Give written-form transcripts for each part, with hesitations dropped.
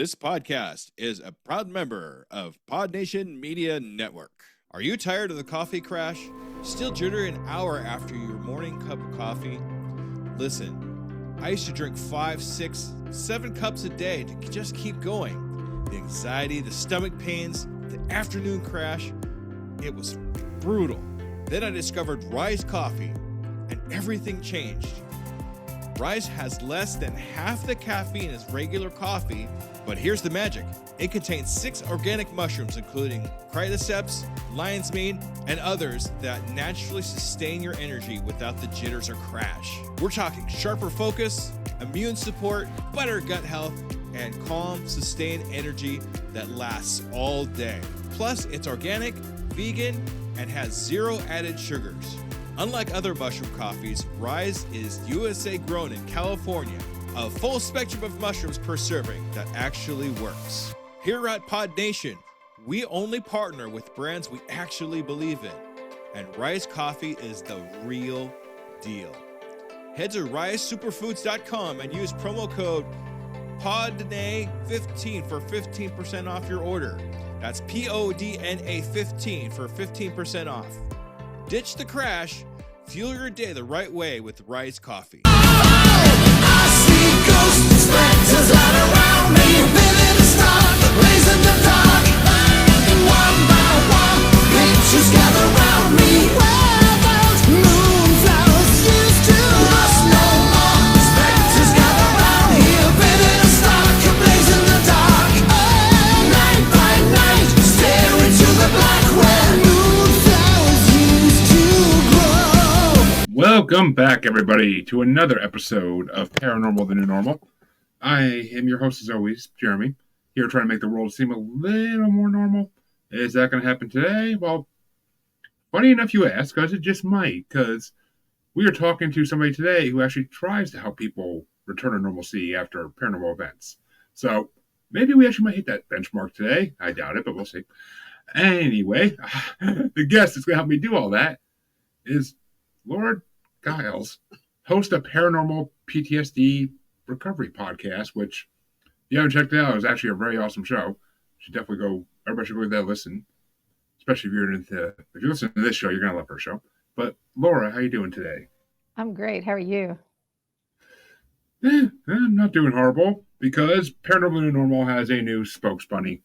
This podcast is a proud member of Pod Nation Media Network. Are you tired of the coffee crash? Still jittery an hour after your morning cup of coffee? Listen, I used to drink 5, 6, 7 cups a day to just keep going. The anxiety, the stomach pains, the afternoon crash, it was brutal. Then I discovered Rise Coffee, and everything changed. Rise has less than half the caffeine as regular coffee, but here's the magic. It contains 6 organic mushrooms, including cordyceps, lion's mane, and others that naturally sustain your energy without the jitters or crash. We're talking sharper focus, immune support, better gut health, and calm, sustained energy that lasts all day. Plus, it's organic, vegan, and has 0 added sugars. Unlike other mushroom coffees, Rise is USA grown in California. A full spectrum of mushrooms per serving that actually works. Here at Pod Nation, we only partner with brands we actually believe in. And Rise Coffee is the real deal. Head to risesuperfoods.com and use promo code PODNA15 for 15% off your order. That's PODNA 15 for 15% off. Ditch the crash. Fuel your day the right way with Rise Coffee. I see ghosts, specters all around me. Living in stock, blazing the dark. One by one, pictures gather around me. Where those moonflowers used to rust no more. Specters gather around here, living in stock, blazing the dark. Night by night, stare into the black where moonflowers used to grow. Welcome back, everybody, to another episode of Paranormal the New Normal. I am your host, as always, Jeremy, here trying to make the world seem a little more normal. Is that going to happen today? Well, funny enough you ask, because it just might, because we are talking to somebody today who actually tries to help people return to normalcy after paranormal events. So maybe we actually might hit that benchmark today. I doubt it, but we'll see. Anyway, the guest that's going to help me do all that is Laura Giles, host of Paranormal PTSD Recovery podcast, which, if you haven't checked it out, is actually a very awesome show. You should definitely everybody should go give that a listen. Especially if you're listening to this show, you're going to love her show. But Laura, how you doing today? I'm great. How are you? I'm not doing horrible, because Paranormal the New Normal has a new spokesbunny.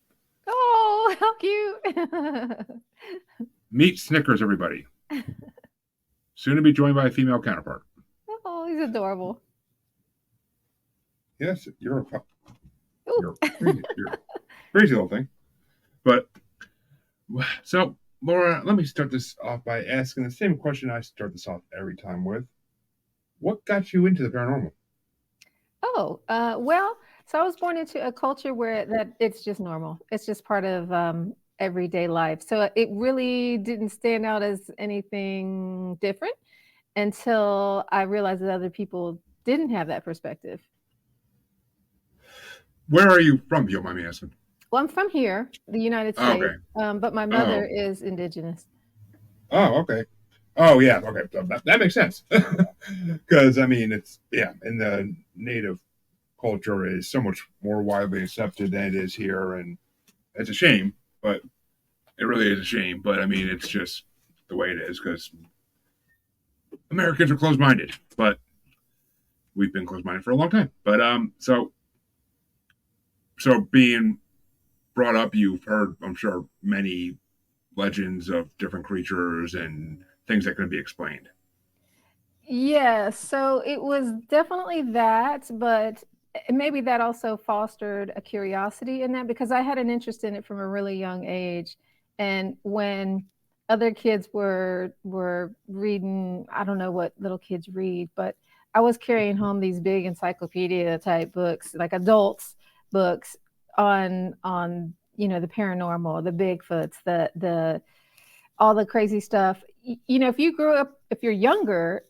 Oh, how cute. Meet Snickers, everybody. Soon to be joined by a female counterpart. Oh, he's adorable. Yes, you're a crazy little thing. But, so, Laura, let me start this off by asking the same question I start this off every time with. What got you into the paranormal? Oh, well, so I was born into a culture where it's just normal. It's just part of everyday life. So it really didn't stand out as anything different until I realized that other people didn't have that perspective. Where are you from, if you don't mind me asking? Well, I'm from here, the United States, okay. but my mother is indigenous. Oh, okay. Oh, yeah, okay. So that makes sense. Because, I mean, it's, in the native culture is so much more widely accepted than it is here, and it's a shame. But it really is a shame. But, I mean, it's just the way it is, because Americans are closed-minded. But we've been closed-minded for a long time. But, so being brought up, you've heard, I'm sure, many legends of different creatures and things that couldn't be explained. Yeah, so it was definitely that, but maybe that also fostered a curiosity in that, because I had an interest in it from a really young age. And when other kids were reading, I don't know what little kids read, but I was carrying home these big encyclopedia type books, like adults books on the paranormal, the Bigfoots, the all the crazy stuff. If you're younger,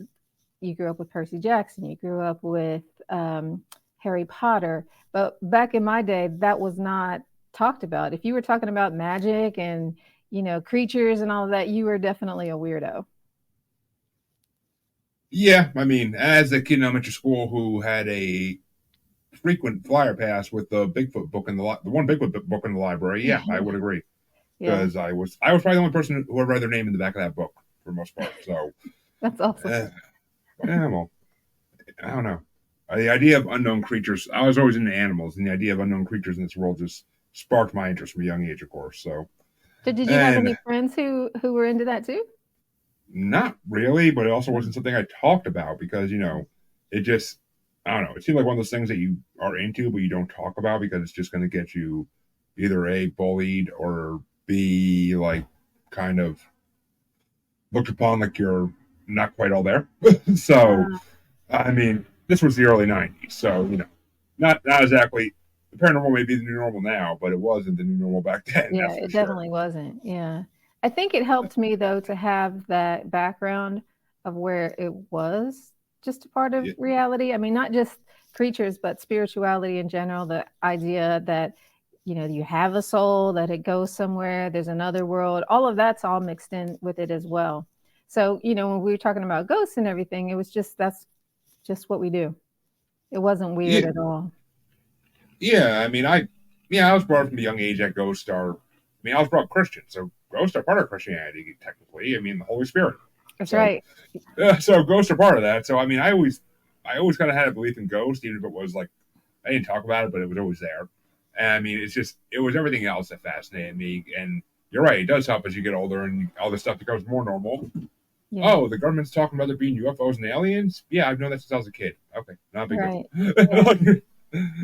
you grew up with Percy Jackson, you grew up with Harry Potter, but back in my day, that was not talked about. If you were talking about magic and, creatures and all of that, you were definitely a weirdo. Yeah, I mean, as a kid in elementary school who had a frequent flyer pass with the Bigfoot book in the one Bigfoot book in the library. Yeah, I would agree. Because I was probably the only person who ever read their name in the back of that book for the most part. So That's awesome. Yeah, well, I don't know. The idea of unknown creatures, I was always into animals, and the idea of unknown creatures in this world just sparked my interest from a young age, of course. So, Did you have any friends who were into that too? Not really, but it also wasn't something I talked about because, it just, I don't know. It seemed like one of those things that you are into, but you don't talk about because it's just going to get you either A, bullied, or B, like, kind of looked upon like you're not quite all there. So, I mean, this was the early 90s. So, not exactly, the paranormal may be the new normal now, but it wasn't the new normal back then. Yeah, That's for it sure. definitely wasn't. Yeah. I think it helped me though to have that background of where it was just a part of Yeah. reality. I mean, not just creatures, but spirituality in general, the idea that you have a soul, that it goes somewhere, there's another world. All of that's all mixed in with it as well. So, when we were talking about ghosts and everything, it was that's just what we do. It wasn't weird Yeah. at all. Yeah, I mean, I was brought up from a young age that ghosts are. I mean, I was brought up Christian, so ghosts are part of Christianity technically. I mean, the Holy Spirit. That's So, right. So ghosts are part of that. So I mean, I always kind of had a belief in ghosts, even if it was like I didn't talk about it, but it was always there. And I mean, it was everything else that fascinated me. And you're right, it does help as you get older and all this stuff becomes more normal. Yeah. Oh, the government's talking about there being UFOs and aliens. Yeah, I've known that since I was a kid. Okay, not a big Right. deal.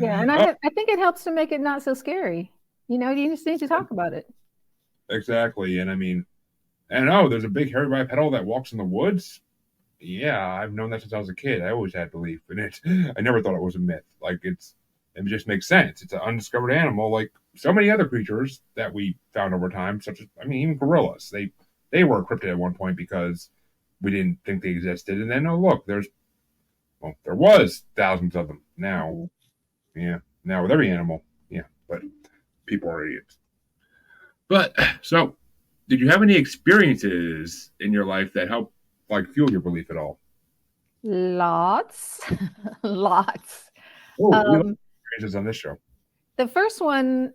Yeah, and I think it helps to make it not so scary. You just need to talk about it. Exactly, and I mean, and there's a big hairy bipedal that walks in the woods. Yeah, I've known that since I was a kid. I always had belief in it. I never thought it was a myth. Like it just makes sense. It's an undiscovered animal, like so many other creatures that we found over time, such as even gorillas. They were cryptid at one point because we didn't think they existed, and then look, there was thousands of them. Now, now with every animal, but people are idiots. But so, did you have any experiences in your life that helped fuel your belief at all? Lots. Lots. Oh, we love Um, experiences on this show. the first one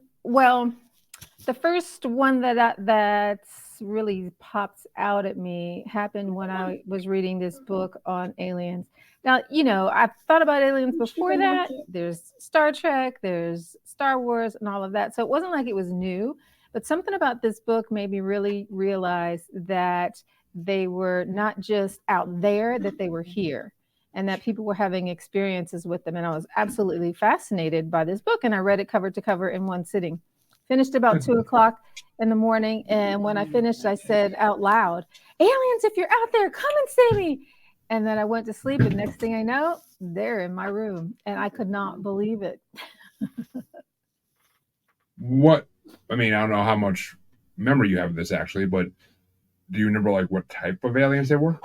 that's really pops out at me happened when I was reading this book on aliens. Now, I've thought about aliens before that. There's Star Trek, there's Star Wars, and all of that. So it wasn't like it was new, but something about this book made me really realize that they were not just out there, that they were here, and that people were having experiences with them. And I was absolutely fascinated by this book. And I read it cover to cover in one sitting. Finished about 2:00 in the morning. And when I finished, I said out loud, "Aliens, if you're out there, come and see me." And then I went to sleep. And next thing I know, they're in my room. And I could not believe it. What? I mean, I don't know how much memory you have of this actually, but do you remember what type of aliens they were?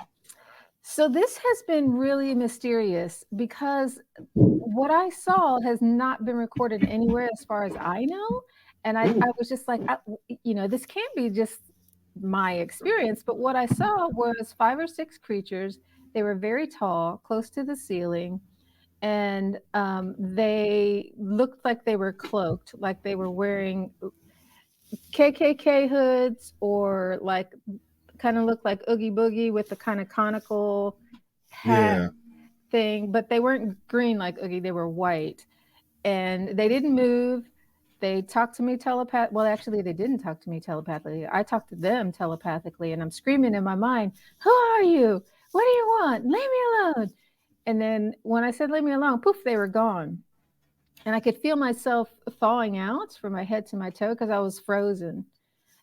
So this has been really mysterious because what I saw has not been recorded anywhere as far as I know. And I was just like, this can't be just my experience. But what I saw was 5 or 6 creatures. They were very tall, close to the ceiling. And they looked like they were cloaked, like they were wearing KKK hoods or kind of looked like Oogie Boogie with the kind of conical hat thing, but they weren't green like Oogie, they were white. And they didn't move. They talked to me telepathically. Well, actually, they didn't talk to me telepathically. I talked to them telepathically, and I'm screaming in my mind, "Who are you? What do you want? Leave me alone." And then when I said, "Leave me alone," poof, they were gone. And I could feel myself thawing out from my head to my toe because I was frozen.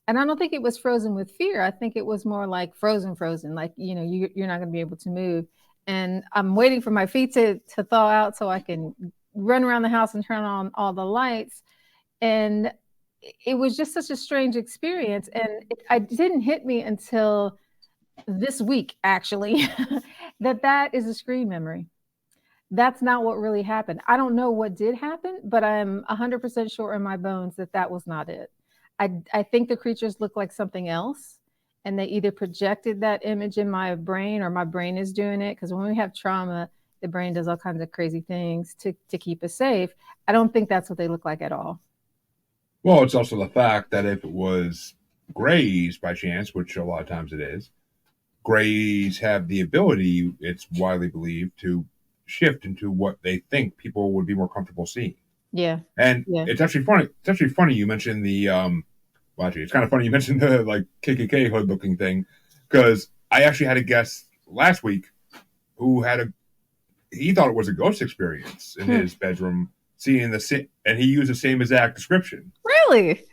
And I don't think it was frozen with fear. I think it was more like frozen, like, you're not going to be able to move. And I'm waiting for my feet to thaw out so I can run around the house and turn on all the lights. And it was just such a strange experience. And it didn't hit me until this week, actually, that is a screen memory. That's not what really happened. I don't know what did happen, but I'm 100% sure in my bones that was not it. I think the creatures look like something else, and they either projected that image in my brain or my brain is doing it. Because when we have trauma, the brain does all kinds of crazy things to keep us safe. I don't think that's what they look like at all. Well, it's also the fact that if it was grays by chance, which a lot of times it is, grays have the ability, it's widely believed, to shift into what they think people would be more comfortable seeing. Yeah. And Yeah. it's actually funny. It's actually funny you mentioned the well, actually, it's kind of funny you mentioned the like KKK hood looking thing, because I actually had a guest last week who he thought it was a ghost experience in his bedroom, seeing the same, and he used the same exact description. Really?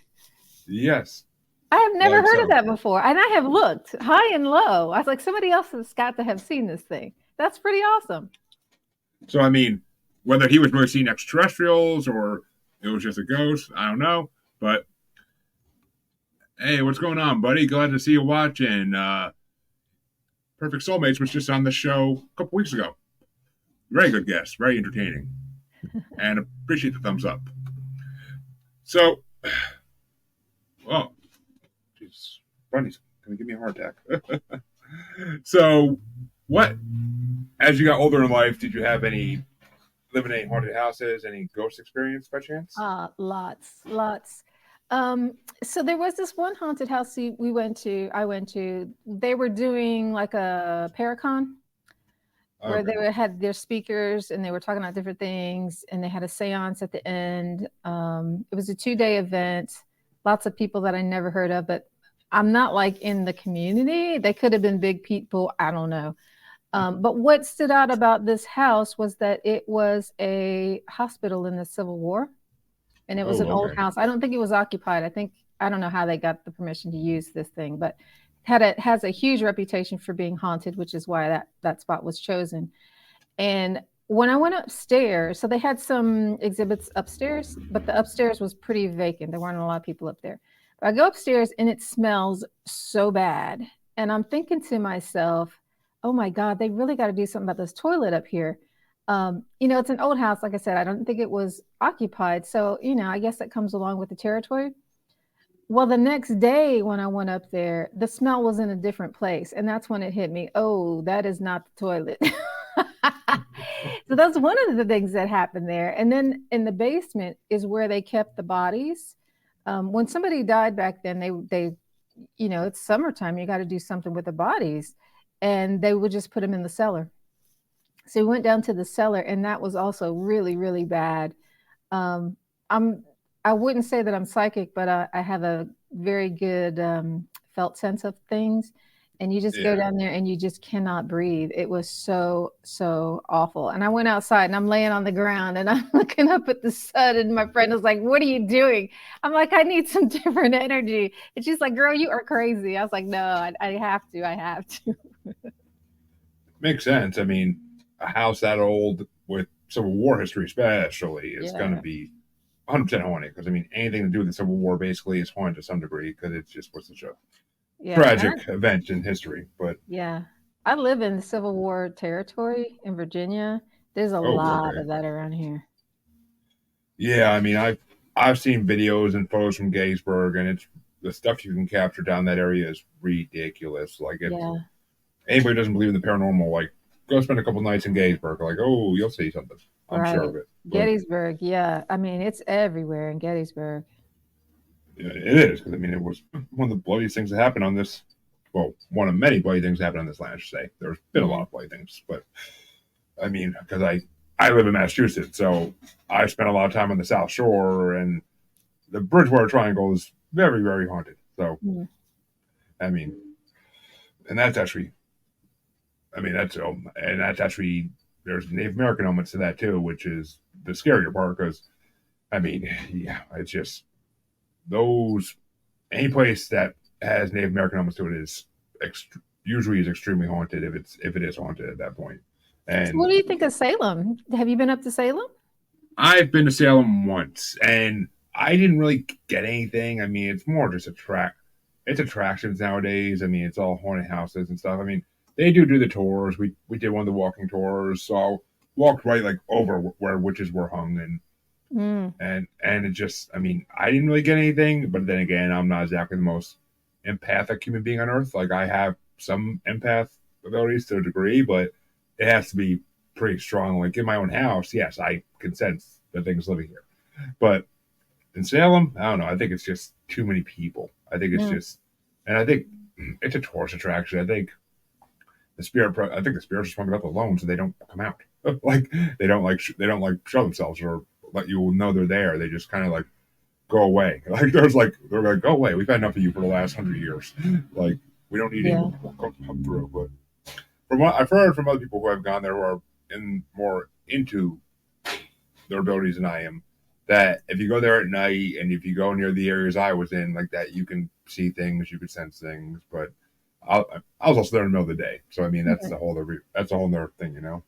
Yes. I have never heard so. of that before. And I have looked high and low. I was like, somebody else has got to have seen this thing. That's pretty awesome. So, I mean, whether he was really seeing extraterrestrials or it was just a ghost, I don't know. But, hey, what's going on, buddy? Glad to see you watching. Perfect Soulmates was just on the show a couple weeks ago. Very good guest. Very entertaining. And appreciate the thumbs up. So, well, jeez, Bunny's going to give me a heart attack. So, as you got older in life, did you have any living in any haunted houses, any ghost experience by chance? Lots. So there was this one haunted house I went to. They were doing like a Paracon, where they had their speakers and they were talking about different things, and they had a seance at the end. It was a 2-day event. Lots of people that I never heard of, but I'm not like in the community. They could have been big people. I don't know. But what stood out about this house was that it was a hospital in the Civil War, and it was an old house. I don't think it was occupied. I don't know how they got the permission to use this thing, but has a huge reputation for being haunted, which is why that spot was chosen. And when I went upstairs, so they had some exhibits upstairs, but the upstairs was pretty vacant. There weren't a lot of people up there. But I go upstairs and it smells so bad. And I'm thinking to myself, oh my God, they really got to do something about this toilet up here. It's an old house. Like I said, I don't think it was occupied. So, I guess that comes along with the territory. Well, the next day when I went up there, the smell was in a different place. And that's when it hit me. Oh, that is not the toilet. So that's one of the things that happened there. And then in the basement is where they kept the bodies. When somebody died back then, they it's summertime. You got to do something with the bodies. And they would just put them in the cellar. So we went down to the cellar, and that was also really, really bad. I wouldn't say that I'm psychic, but I have a very good felt sense of things. And you just go down there and you just cannot breathe. It was so, so awful. And I went outside and I'm laying on the ground and I'm looking up at the sun. And my friend was like, what are you doing? I'm like, I need some different energy. And she's like, girl, you are crazy. I was like, no, I have to. Makes sense. I mean, a house that old with Civil War history especially is going to be 100% haunted, because I mean, anything to do with the Civil War basically is haunted to some degree, because it just was such a tragic event in history. But I live in the Civil War territory in Virginia. There's a lot of that around here. Yeah, I mean, I've seen videos and photos from Gettysburg, and it's the stuff you can capture down that area is ridiculous. Like, anybody who doesn't believe in the paranormal, like, go spend a couple nights in Gettysburg. Like, oh, you'll see something. I'm sure of it. Gettysburg, I mean, it's everywhere in Gettysburg. Yeah, it is, because I mean, it was one of the bloodiest things that happened on this. Well, one of many bloody things that happened on this land, I should say. There's been a lot of bloody things, but I mean, because I live in Massachusetts, so I spent a lot of time on the South Shore, and the Bridgewater Triangle is very, very haunted. So, I mean, and that's actually, there's Native American elements to that too, which is the scarier part, because, I mean, it's just any place that has Native American elements to it is usually is extremely haunted if it is haunted at that point. And so what do you think of Salem? Have you been up to Salem? I've been to Salem once, and I didn't really get anything. I mean, it's more just it's attractions nowadays. I mean, it's all haunted houses and stuff. I mean, they do the tours. We did one of the walking tours, so I walked right like over where witches were hung, and it just, I mean, I didn't really get anything. But then again, I'm not exactly the most empathic human being on earth. Like, I have some empath abilities to a degree, but it has to be pretty strong. Like in my own house, yes, I can sense the things living here. But in Salem, I don't know. I think it's just too many people. I think it's just, and I think it's a tourist attraction. I think the spirits are sprung up alone, so they don't come out. Like they don't like show themselves or let you know they're there. They just kind of like go away. Like they're like go away. We've had enough of you for the last 100 years. Like we don't need you to come through. But from what I've heard from other people who have gone there who are more into their abilities than I am, that if you go there at night and if you go near the areas I was in, like that, you can see things, you can sense things. But I was also there in the middle of the day, so I mean that's a whole other thing, you know.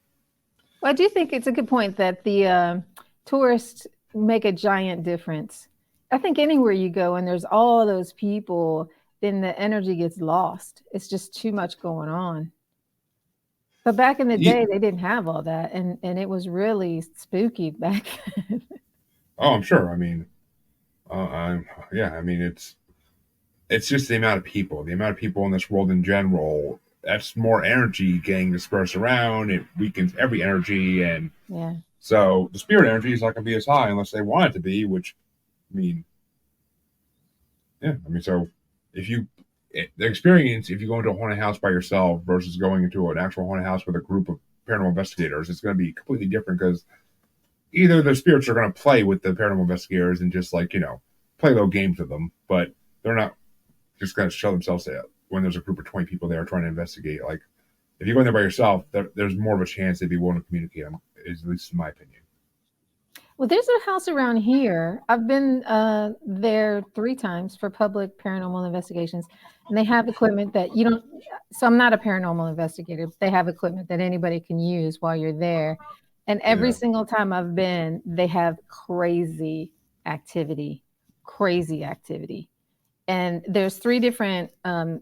Well, I do think it's a good point that the tourists make a giant difference. I think anywhere you go and there's all those people, then the energy gets lost. It's just too much going on. But back in the day, they didn't have all that, and it was really spooky back then. Oh, I'm sure. I mean, yeah. I mean, it's just the amount of people in this world in general. That's more energy getting dispersed around. It weakens every energy, and Yeah. so the spirit energy is not going to be as high unless they want it to be. Which, I mean, yeah. I mean, so if you the experience, if you go into a haunted house by yourself versus going into an actual haunted house with a group of paranormal investigators, it's going to be completely different because either the spirits are going to play with the paranormal investigators and just like, you know, play little games with them, but they're not just going to show themselves out when there's a group of 20 people there trying to investigate. Like, if you go in there by yourself, there's more of a chance they'd be willing to communicate, at least in my opinion. Well, there's a house around here. I've been there 3 times for public paranormal investigations, and they have equipment that you don't. So I'm not a paranormal investigator. But they have equipment that anybody can use while you're there, and every single time I've been, they have activity, crazy activity. And there's 3 different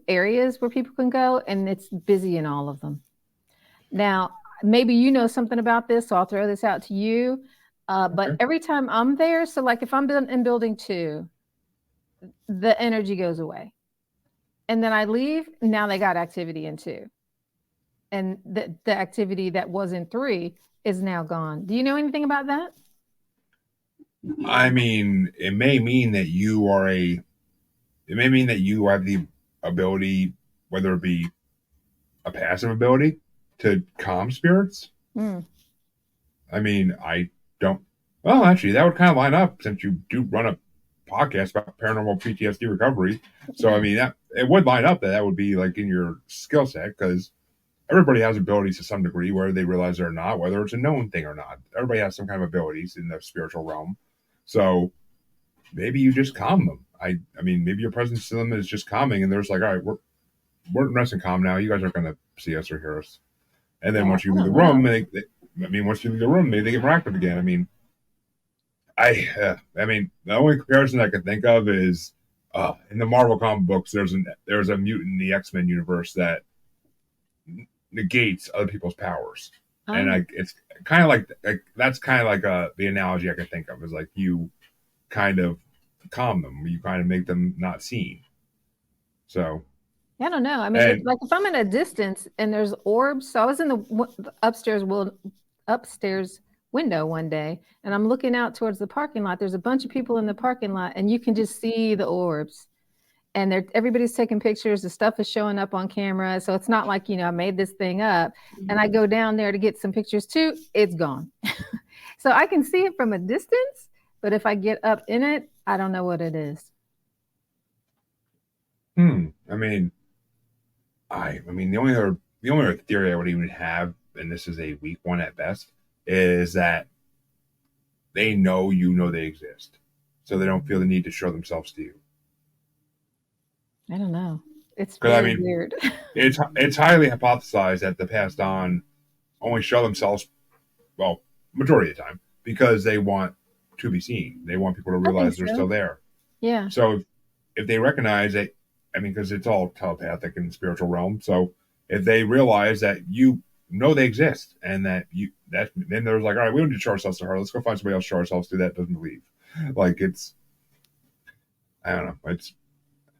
areas where people can go, and it's busy in all of them. Now, maybe you know something about this, so I'll throw this out to you. But every time I'm there, so like if I'm in building 2, the energy goes away. And then I leave, now they got activity in 2. And the activity that was in 3 is now gone. Do you know anything about that? I mean, it may mean that you have the ability, whether it be a passive ability, to calm spirits. I mean, I don't. Well, actually, that would kind of line up since you do run a podcast about paranormal PTSD recovery. So, I mean, that it would line up that would be like in your skill set because everybody has abilities to some degree, whether they realize it or not, whether it's a known thing or not. Everybody has some kind of abilities in the spiritual realm. So maybe you just calm them. I mean, maybe your presence to them is just calming, and they're just like, all right, we're nice and calm now. You guys aren't going to see us or hear us. And then once you leave the room, once you leave the room, they get more active again. I mean, I mean, the only comparison I can think of is in the Marvel comic books. There's a mutant in the X-Men universe that negates other people's powers, and it's kind of like that's kind of like the analogy I can think of is like you kind of calm them, you kind of make them not seen. So I don't know. I mean, like if I'm at a distance and there's orbs. So I was in the upstairs window one day, and I'm looking out towards the parking lot. There's a bunch of people in the parking lot, and you can just see the orbs. And everybody's taking pictures. The stuff is showing up on camera. So it's not like, I made this thing up. And I go down there to get some pictures too. It's gone. So I can see it from a distance, but if I get up in it, I don't know what it is. I mean, the only other theory I would even have, and this is a weak one at best, is that they know they exist, so they don't feel the need to show themselves to you. I don't know. It's very weird. It's highly hypothesized that the passed on only show themselves, well, majority of the time, because they want to be seen. They want people to realize they're still there. Yeah. So if they recognize that, I mean, because it's all telepathic in the spiritual realm. So if they realize that they exist and then they're like, all right, we don't need to show ourselves to her. Let's go find somebody else to show ourselves to that doesn't believe. Like I don't know. It's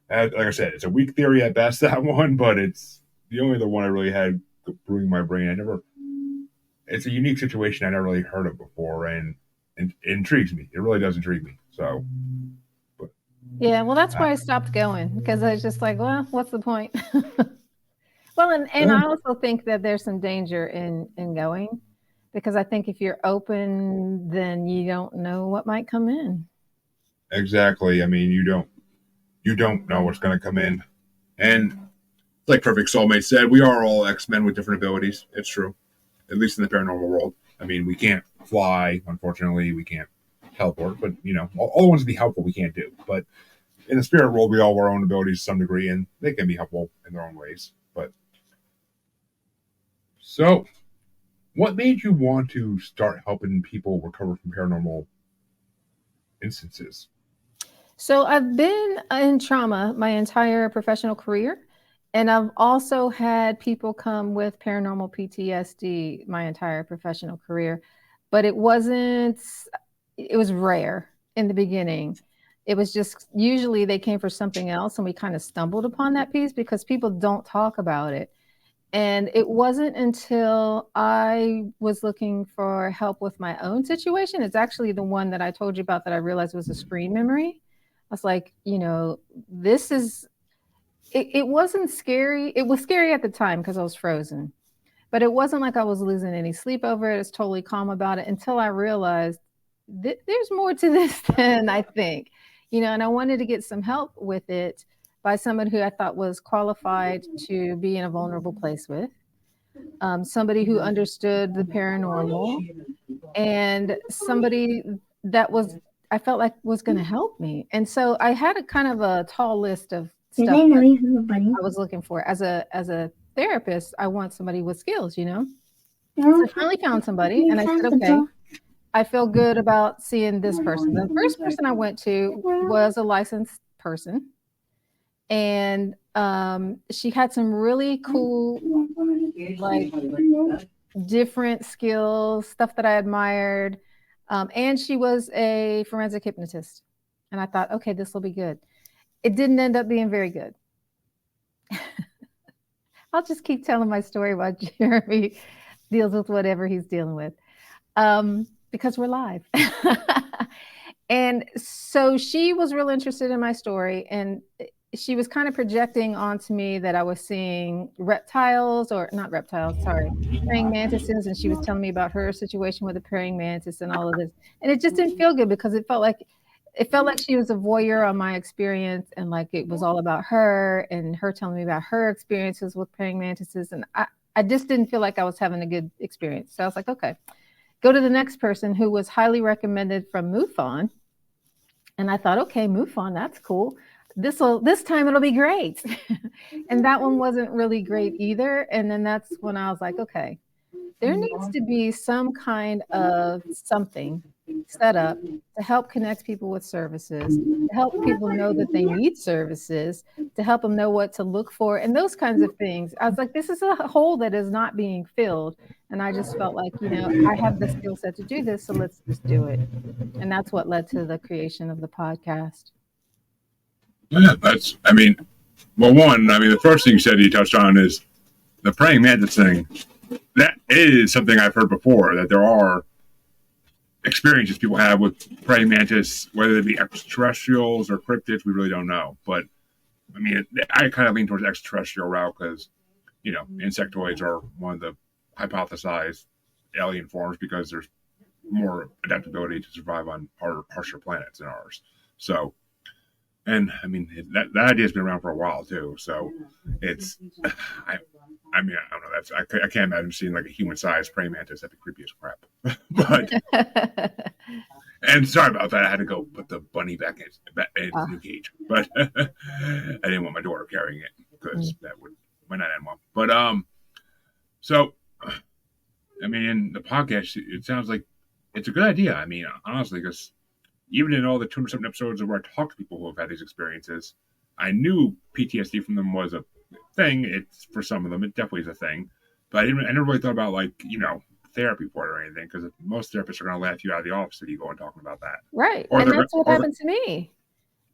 like I said, it's a weak theory at best, that one, but it's the only other one I really had brewing my brain. it's a unique situation I never really heard of before, and it intrigues me. It really does intrigue me. So, but Yeah, well, that's why I stopped going because I was just like, well, what's the point? Well, and I also think that there's some danger in going because I think if you're open, then you don't know what might come in. exactly. I mean, you don't know what's going to come in, and like Perfect Soulmate said, we are all X-Men with different abilities. It's true, at least in the paranormal world. I mean, we can't fly, unfortunately. We can't teleport, but all the ones to be helpful we can't do. But in the spirit world, we all have our own abilities to some degree, and they can be helpful in their own ways. But so, what made you want to start helping people recover from paranormal instances? So I've been in trauma my entire professional career. And I've also had people come with paranormal PTSD my entire professional career, but it was rare in the beginning. It was just usually they came for something else and we kind of stumbled upon that piece because people don't talk about it. And it wasn't until I was looking for help with my own situation. It's actually the one that I told you about that I realized was a screen memory. I was like, this is it wasn't scary. It was scary at the time because I was frozen, but it wasn't like I was losing any sleep over it. I was totally calm about it until I realized there's more to this than I think, and I wanted to get some help with it by someone who I thought was qualified to be in a vulnerable place with, somebody who understood the paranormal, and somebody that I felt like was going to help me. And so I had a kind of a tall list of stuff I was looking for as a therapist. I want somebody with skills, So I finally found somebody, and I said, okay, I feel good about seeing this person. The first person I went to was a licensed person, and she had some really cool, like, different skills, stuff that I admired. And she was a forensic hypnotist. And I thought, okay, this will be good. It didn't end up being very good. I'll just keep telling my story while Jeremy deals with whatever he's dealing with, because we're live. And so she was real interested in my story, and she was kind of projecting onto me that I was seeing reptiles, or not reptiles, sorry, praying mantises. And she was telling me about her situation with a praying mantis and all of this. And it just didn't feel good because it felt like she was a voyeur on my experience, and like it was all about her and her telling me about her experiences with praying mantises. And I just didn't feel like I was having a good experience. So I was like, okay, go to the next person, who was highly recommended from MUFON. And I thought, okay, MUFON, that's cool. This time it'll be great. And that one wasn't really great either. And then that's when I was like, okay, there needs to be some kind of something set up to help connect people with services, to help people know that they need services, to help them know what to look for, and those kinds of things. I was like, this is a hole that is not being filled. And I just felt like, I have the skill set to do this, so let's just do it. And that's what led to the creation of the podcast. Yeah, the first thing you said you touched on is the praying mantis thing. That is something I've heard before, that there are experiences people have with praying mantis, whether it be extraterrestrials or cryptids, we really don't know. But I kind of lean towards extraterrestrial route because, insectoids are one of the hypothesized alien forms because there's more adaptability to survive on harsher planets than ours. So, and that idea has been around for a while too. So it's, I don't know. I can't imagine seeing like a human-sized praying mantis. That'd be creepy as crap. But and sorry about that. I had to go put the bunny back in the new cage, but I didn't want my daughter carrying it because that might not end well. But so the podcast, it sounds like it's a good idea. Honestly, because even in all the 200-something episodes where I talk to people who have had these experiences, I knew PTSD from them was a thing. It's for some of them, it definitely is a thing. But I never really thought about therapy for it or anything, because most therapists are going to laugh you out of the office if you go and talking about that. Right, and that's what happened to me.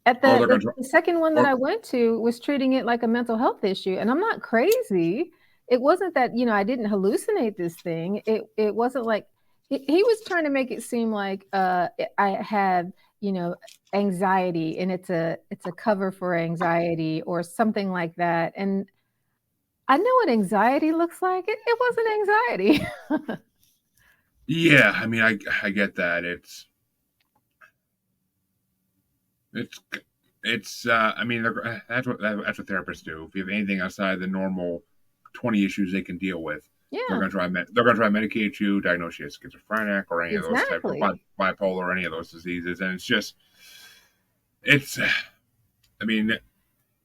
At the second one that I went to was treating it like a mental health issue, and I'm not crazy. it wasn't that, I didn't hallucinate this thing. It wasn't like he was trying to make it seem like I had, anxiety, and it's a cover for anxiety or something like that. And I know what anxiety looks like. It wasn't anxiety. Yeah, I mean, I get that. It's I mean, that's what therapists do. If you have anything outside the normal 20 issues they can deal with, they're Yeah, gonna try they're gonna try to medicate you, diagnose you as schizophrenic or any of those types of exactly. bipolar or any of those diseases, and it's I mean,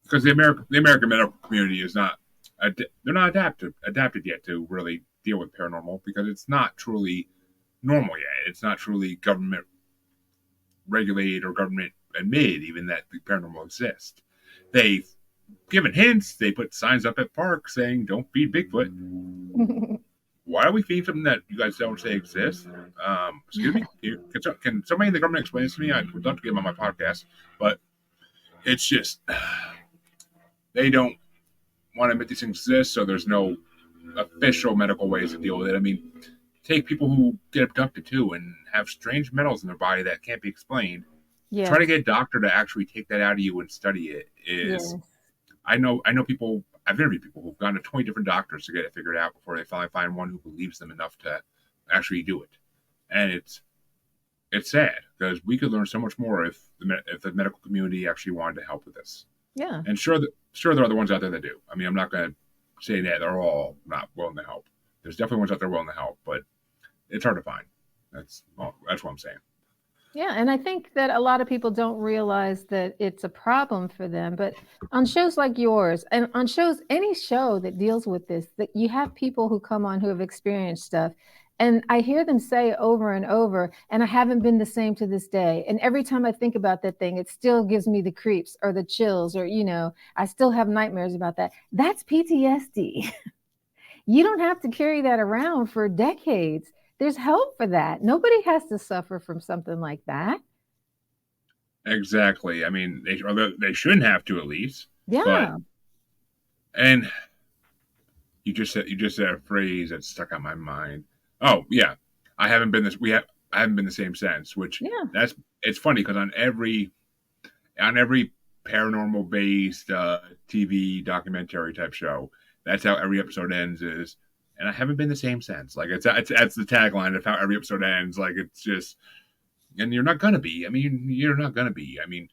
because the American medical community is not they're not adapted yet to really deal with paranormal because it's not truly normal yet. It's not truly government regulated or government admitted even that the paranormal exists. They've given hints. They put signs up at parks saying "Don't feed Bigfoot." Why are we feeding something that you guys don't say exists? Excuse me. Can somebody in the government explain this to me? I would love to get them on my podcast, but it's just they don't want to admit these things exist, so there's no official medical ways to deal with it. I mean, take people who get abducted too and have strange metals in their body that can't be explained. Try to Yes, get a doctor to actually take that out of you and study it. Is yes. I know people. I've interviewed people who've gone to 20 different doctors to get it figured out before they finally find one who believes them enough to actually do it. And it's sad because we could learn so much more if the medical community actually wanted to help with this. Yeah. And sure there are other ones out there that do. I mean, I'm not going to say that they're all not willing to help. There's definitely ones out there willing to help, but it's hard to find. That's what I'm saying. Yeah, and I think that a lot of people don't realize that it's a problem for them. But on shows like yours, and on shows, any show that deals with this, that you have people who come on who have experienced stuff. And I hear them say over and over, and I haven't been the same to this day. And every time I think about that thing, it still gives me the creeps or the chills, or, I still have nightmares about that. That's PTSD. You don't have to carry that around for decades. There's help for that. Nobody has to suffer from something like that. Exactly. I mean, they shouldn't have to at least, but Yeah. and you just said a phrase that stuck out my mind. Oh yeah, I haven't been the same since. Which Yeah. that's it's funny because on every paranormal based TV documentary type show, that's how every episode ends. And I haven't been the same since. Like that's the tagline of how every episode ends. Like it's just, and you're not gonna be. I mean, you're not gonna be. I mean,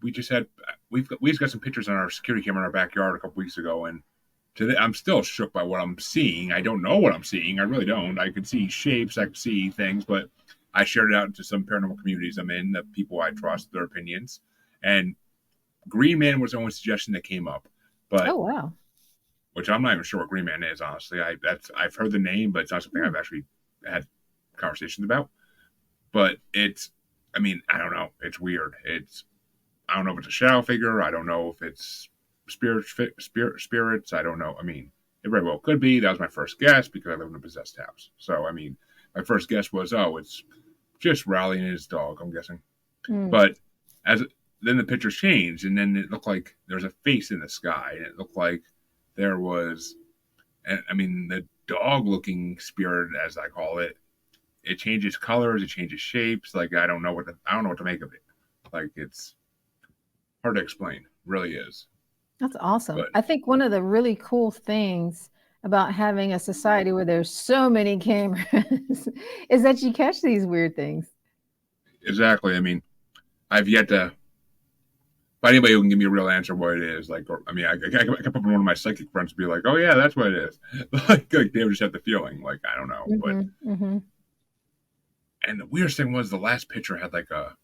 we just got some pictures on our security camera in our backyard a couple weeks ago, and today I'm still shook by what I'm seeing. I don't know what I'm seeing. I really don't. I can see shapes. I can see things, but I shared it out into some paranormal communities I'm in, the people I trust, their opinions, and Green Man was the only suggestion that came up, but Oh, wow. which I'm not even sure what Green Man is. Honestly, I've heard the name, but it's not something Hmm. I've actually had conversations about. But I mean, I don't know. It's weird. I don't know if it's a shadow figure. I don't know if it's spirits. I don't know. I mean, it very well could be. That was my first guess because I live in a possessed house. So I mean, my first guess was, oh, it's just rallying his dog. I'm guessing. Mm. But as then the pictures changed, and then it looked like there was a face in the sky, and it looked like there was, and I mean, the dog-looking spirit, as I call it, it changes colors, it changes shapes. Like I don't know what to make of it. Like it's hard to explain, really is. That's awesome. But I think one of the really cool things about having a society where there's so many cameras is that you catch these weird things. exactly, I mean, I've yet to find anybody who can give me a real answer what it is. Like, or, I mean, I can put one of my psychic friends and be like, "Oh yeah, that's what it is." Like they would just have the feeling. Like I don't know, but Hmm. Hmm. and the weirdest thing was the last picture had like a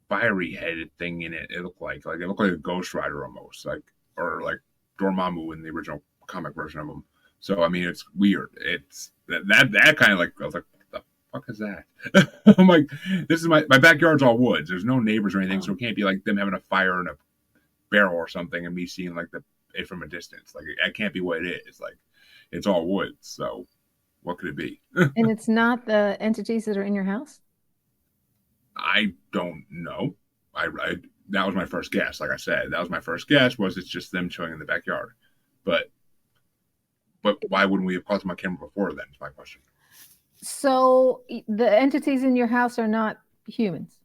fiery headed thing in it. It looked like a Ghost Rider almost, like or like Dormammu in the original comic version of him. So I mean, it's weird. It's that kind of like I was like, what the fuck is that? I'm like, this is my backyard's all woods. There's no neighbors or anything, so it can't be like them having a fire in a barrel or something and me seeing like it from a distance. Like it can't be what it is. Like it's all woods. So what could it be? And it's not the entities that are in your house? I don't know. I that was my first guess. Like I said, that was my first guess. Was it's just them chilling in the backyard? But But why wouldn't we have caught them on camera before then? Is my question. So the entities in your house are not humans.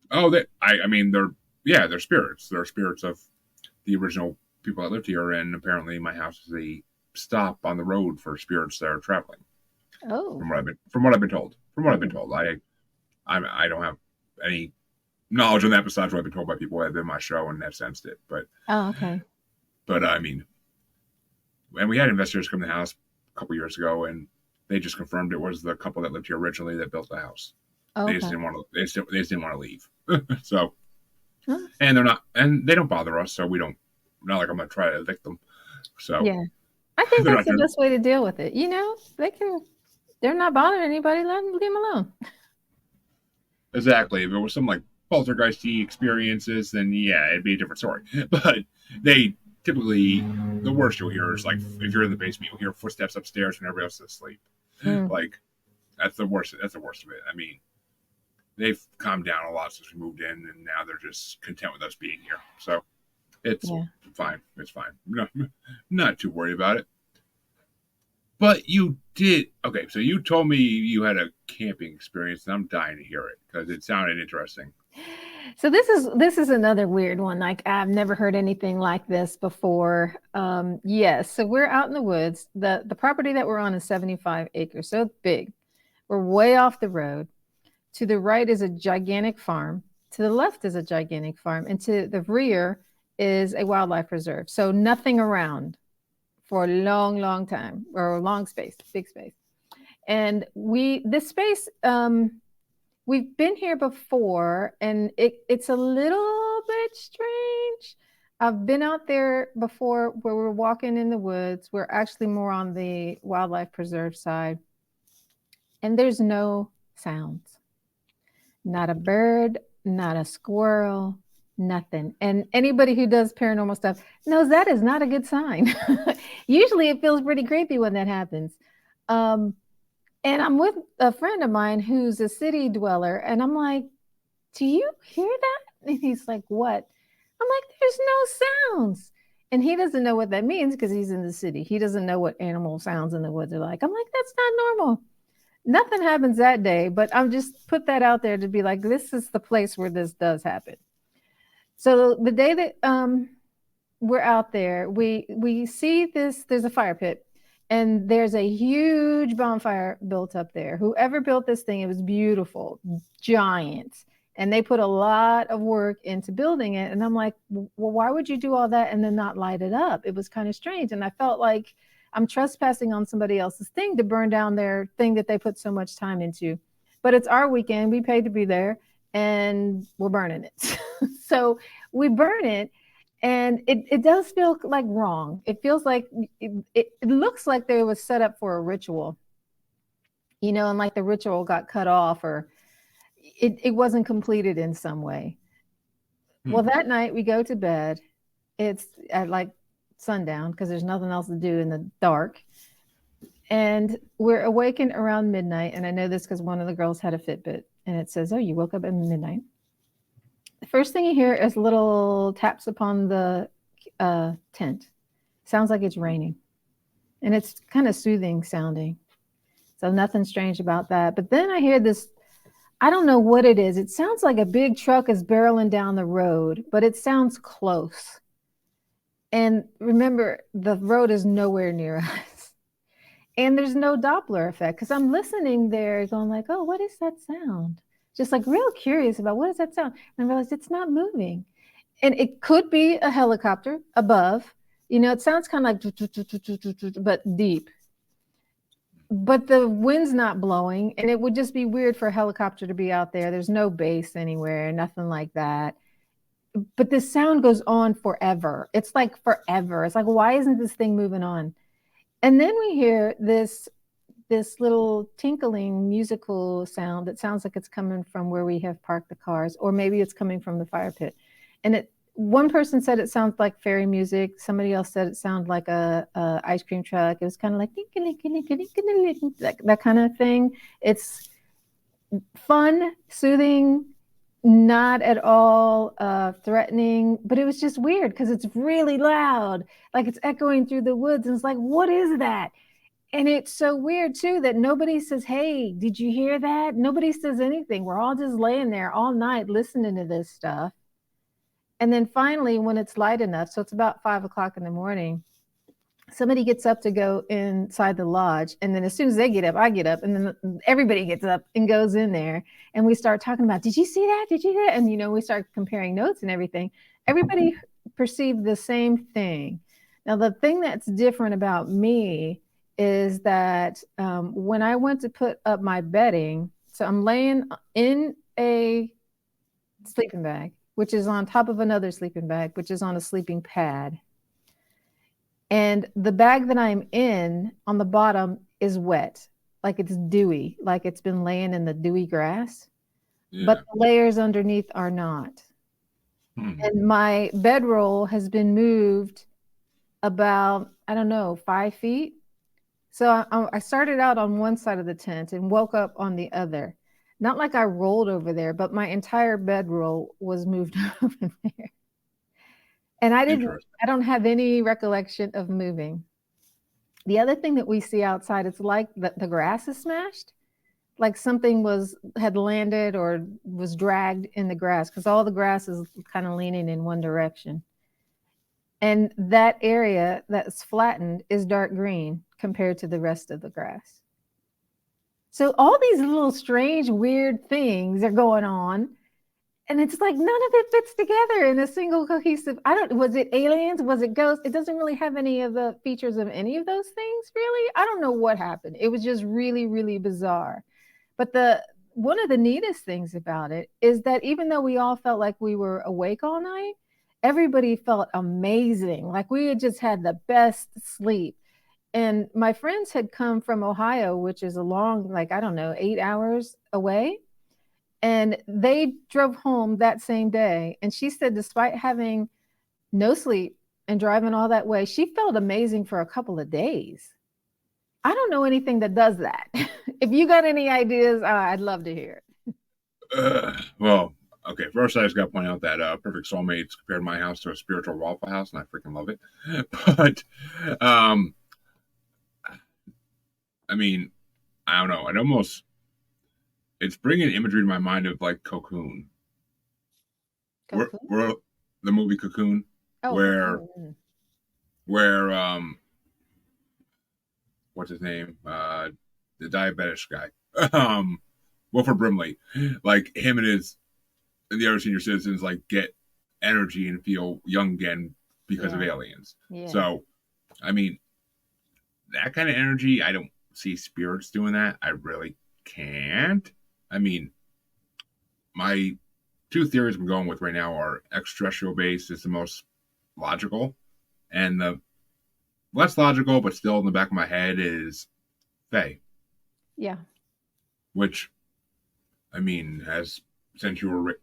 Oh, I mean, they're spirits. They're spirits of the original people that lived here, and apparently my house is a stop on the road for spirits that are traveling. Oh. From what I've been told. I don't have any knowledge on that besides what I've been told by people who have been on my show and have sensed it. But Okay. But I mean, and we had investigators come to the house a couple years ago, and they just confirmed it was the couple that lived here originally that built the house. Okay. They just didn't want to. They just didn't want to leave. So, Huh? and they don't bother us, so we don't. Not like I'm gonna try to evict them. So Yeah, I think They're that's not the gonna- best way to deal with it. They're not bothering anybody. Leave them alone. exactly. If it was some like poltergeisty experiences, then yeah, it'd be a different story. But they typically, the worst you'll hear is like if you're in the basement, you'll hear footsteps upstairs when everybody else is asleep. Like that's the worst. That's the worst of it. I mean, they've calmed down a lot since we moved in, and now they're just content with us being here. So it's fine. It's fine. No, not too worried about it. But you did okay. So you told me you had a camping experience, and I'm dying to hear it because it sounded interesting. So this is another weird one. Like I've never heard anything like this before. Yes, so we're out in the woods. The property that we're on is 75 acres, so it's big. We're way off the road. To the right is a gigantic farm. To the left is a gigantic farm, and to the rear is a wildlife preserve. So nothing around for a long, long time, or a long space, big space. And this space, we've been here before, and it's a little bit strange. I've been out there before where we're walking in the woods. We're actually more on the wildlife preserve side, and there's no sounds. Not a bird, not a squirrel, nothing. And anybody who does paranormal stuff knows that is not a good sign. Usually it feels pretty creepy when that happens. And I'm with a friend of mine who's a city dweller, and I'm like, do you hear that? And he's like, what? I'm like, there's no sounds. And he doesn't know what that means because he's in the city. He doesn't know what animal sounds in the woods are like. I'm like, that's not normal. Nothing happens that day, but I'm just put that out there to be like, this is the place where this does happen. So the day that we're out there, we see this, there's a fire pit, and there's a huge bonfire built up there. Whoever built this thing, it was beautiful, giant. And they put a lot of work into building it. And I'm like, well, why would you do all that and then not light it up? It was kind of strange. And I felt like I'm trespassing on somebody else's thing to burn down their thing that they put so much time into. But it's our weekend. We paid to be there, and we're burning it. So we burn it, and it does feel like wrong. It feels like it looks like they was set up for a ritual, and like the ritual got cut off, or it wasn't completed in some way. Well, that night we go to bed. It's at like sundown because there's nothing else to do in the dark. And we're awakened around midnight. And I know this because one of the girls had a Fitbit, and it says, oh, you woke up at midnight. The first thing you hear is little taps upon the tent. Sounds like it's raining. And it's kind of soothing sounding. So nothing strange about that. But then I hear this, I don't know what it is. It sounds like a big truck is barreling down the road, but it sounds close. And remember, the road is nowhere near us. And there's no Doppler effect because I'm listening there going like, oh, what is that sound? Just like real curious about what is that sound? And I realized it's not moving. And it could be a helicopter above. It sounds kind of like, but deep. But the wind's not blowing, and it would just be weird for a helicopter to be out there. There's no base anywhere, nothing like that. But the sound goes on forever. It's like forever. It's like, why isn't this thing moving on? And then we hear this little tinkling musical sound that sounds like it's coming from where we have parked the cars, or maybe it's coming from the fire pit. And one person said it sounds like fairy music. Somebody else said it sounded like a ice cream truck. It was kind of like that kind of thing. It's fun, soothing, Not at all threatening, but it was just weird because it's really loud, like it's echoing through the woods. And it's like, what is that? And it's so weird too that nobody says, "Hey, did you hear that?" Nobody says anything. We're all just laying there all night listening to this stuff. And then finally, when it's light enough, so it's about 5 o'clock in the morning, somebody gets up to go inside the lodge. And then as soon as they get up, I get up. And then everybody gets up and goes in there. And we start talking about, did you see that? Did you hear that? And, we start comparing notes and everything. Everybody perceived the same thing. Now, the thing that's different about me is that when I went to put up my bedding, so I'm laying in a sleeping bag, which is on top of another sleeping bag, which is on a sleeping pad. And the bag that I'm in on the bottom is wet, like it's dewy, like it's been laying in the dewy grass. Yeah. But the layers underneath are not. And my bedroll has been moved about, I don't know, 5 feet. So I started out on one side of the tent and woke up on the other. Not like I rolled over there, but my entire bedroll was moved over there. And I don't have any recollection of moving. The other thing that we see outside, it's like the grass is smashed, like something had landed or was dragged in the grass, because all the grass is kind of leaning in one direction. And that area that's flattened is dark green compared to the rest of the grass. So all these little strange, weird things are going on. And it's like none of it fits together in a single cohesive. Was it aliens? Was it ghosts? It doesn't really have any of the features of any of those things, really. I don't know what happened. It was just really, really bizarre. But one of the neatest things about it is that even though we all felt like we were awake all night, everybody felt amazing. Like we had just had the best sleep. And my friends had come from Ohio, which is a long, like, I don't know, 8 hours away. And they drove home that same day. And she said, despite having no sleep and driving all that way, she felt amazing for a couple of days. I don't know anything that does that. If you got any ideas, I'd love to hear it. Well, okay. First, I just got to point out that Perfect Soulmates compared my house to a spiritual Waffle House, and I freaking love it. But, I mean, I don't know. It's bringing imagery to my mind of like Cocoon. We're the movie Cocoon, where what's his name? The diabetic guy, Wilford Brimley, like him and the other senior citizens like get energy and feel young again because of aliens. Yeah. So, I mean, that kind of energy, I don't see spirits doing that. I really can't. I mean, my two theories I'm going with right now are extraterrestrial based is the most logical, and the less logical, but still in the back of my head, is Fae. Yeah. Which, I mean, since your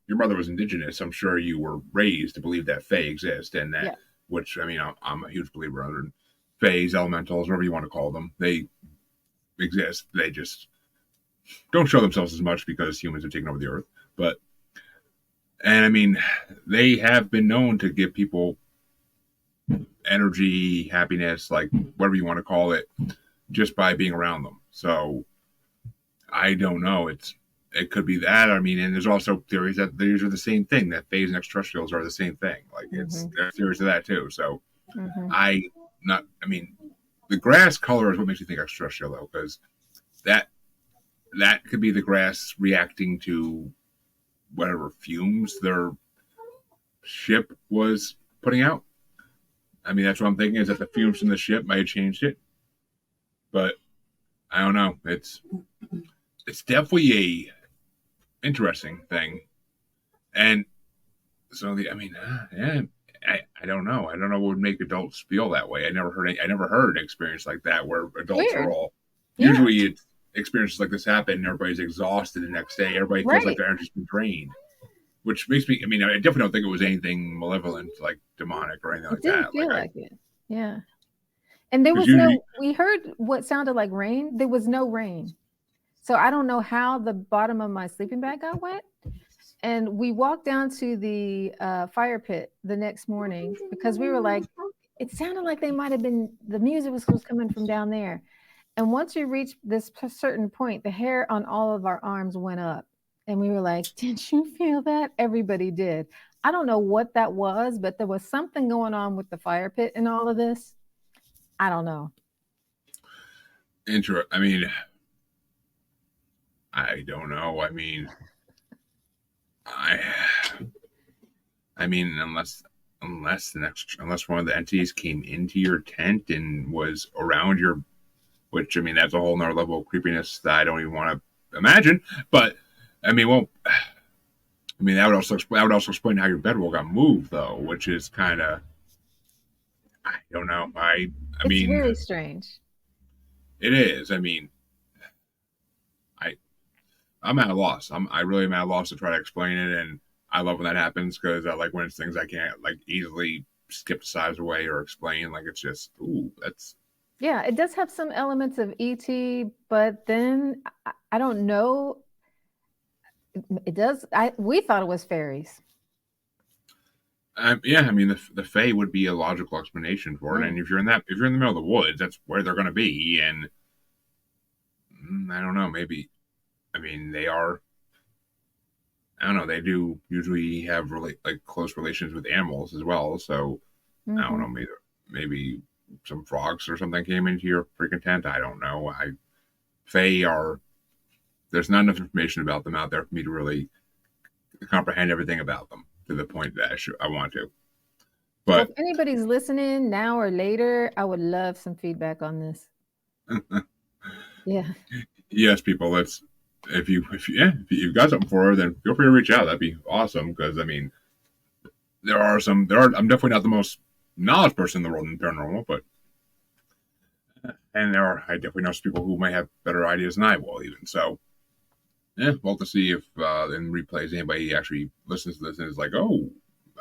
mother was indigenous, I'm sure you were raised to believe that Fae exist, and that, which, I mean, I'm a huge believer in Faes, elementals, whatever you want to call them. They exist. They just don't show themselves as much because humans have taken over the earth. And I mean, they have been known to give people energy, happiness, like whatever you want to call it, just by being around them. So I don't know. It could be that. I mean, and there's also theories that these are the same thing, that Faes and extraterrestrials are the same thing. Like there's theories of that too. So I mean, the grass color is what makes you think extraterrestrial though, because that could be the grass reacting to whatever fumes their ship was putting out. I mean, that's what I'm thinking, is that the fumes from the ship might have changed it. But I don't know. It's definitely a interesting thing. And so I don't know. I don't know what would make adults feel that way. I never heard an experience like that where adults are all usually it's experiences like this happen and everybody's exhausted the next day. Everybody feels like their energy's been drained, which makes me, I mean, I definitely don't think it was anything malevolent, like demonic or anything like that. It didn't feel like it. Yeah. And there was we heard what sounded like rain. There was no rain. So I don't know how the bottom of my sleeping bag got wet, And we walked down to the fire pit the next morning because we were like, it sounded like they might have been, the music was coming from down there. And once we reached this certain point, the hair on all of our arms went up. And we were like, did you feel that? Everybody did. I don't know what that was, but there was something going on with the fire pit and all of this. I don't know. I mean, I don't know. I mean, unless one of the entities came into your tent and was around your, which I mean, that's a whole nother level of creepiness that I don't even want to imagine. But I mean, well, I mean that would also explain how your bedroll got moved, though, which is kind of, I don't know. It's mean, very strange. It is. I mean, I'm at a loss. I really am at a loss to try to explain it, and I love when that happens because I like when it's things I can't like easily skip size away or explain. Like it's just, ooh, that's. Yeah, it does have some elements of ET, but then I don't know. It does. We thought it was fairies. Yeah, I mean the Fae would be a logical explanation for it, Right. and if you're in the middle of the woods, that's where they're going to be, and I don't know, maybe. I mean, they are. I don't know. They do usually have like close relations with animals as well. So I don't know. Maybe some frogs or something came into your freaking tent. I don't know. Fae are. There's not enough information about them out there for me to really comprehend everything about them to the point that I want to. But well, if anybody's listening now or later, I would love some feedback on this. Yeah. Yes, people. If you've got something for her, then feel free to reach out. That'd be awesome. Because I mean, I'm definitely not the most knowledge person in the world in paranormal, but I definitely know some people who might have better ideas than I will, even. So, yeah, we'll have to see if in replays anybody actually listens to this and is like, oh,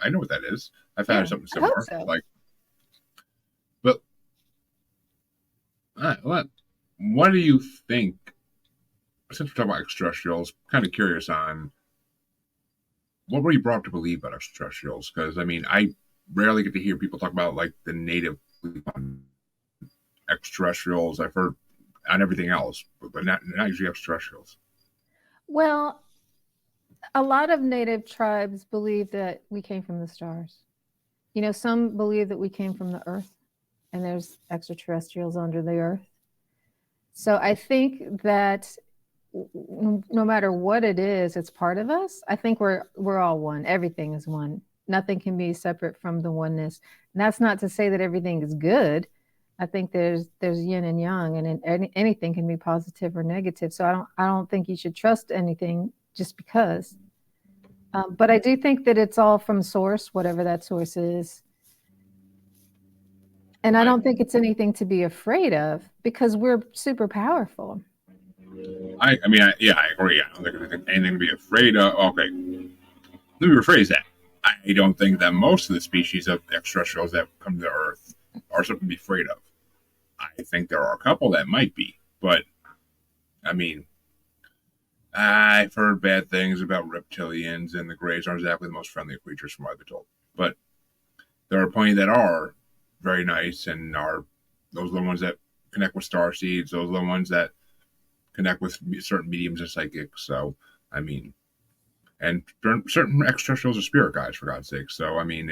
I know what that is. I've had something similar. I hope so. Like, but what do you think? Since we're talking about extraterrestrials, kind of curious on what were you brought up to believe about extraterrestrials? Because I mean, I rarely get to hear people talk about like the native extraterrestrials. I've heard on everything else, but not usually extraterrestrials. Well, a lot of native tribes believe that we came from the stars. You know, some believe that we came from the earth and there's extraterrestrials under the earth. So I think that no matter what it is, it's part of us. I think we're all one. Everything is one. Nothing can be separate from the oneness. And that's not to say that everything is good. I think there's yin and yang, and anything can be positive or negative. So I don't think you should trust anything just because. But I do think that it's all from source, whatever that source is. And I don't think it's anything to be afraid of because we're super powerful. I agree. I don't think there's anything to be afraid of. Okay, let me rephrase that. I don't think that most of the species of extraterrestrials that come to the Earth are something to be afraid of. I think there are a couple that might be, but I mean, I've heard bad things about reptilians, and the Greys aren't exactly the most friendly creatures from what I've been told. But there are plenty that are very nice, and those are the ones that connect with star seeds. Those are the ones that connect with certain mediums and psychics. So, I mean, and certain extraterrestrials are spirit guides, for God's sake. So, I mean,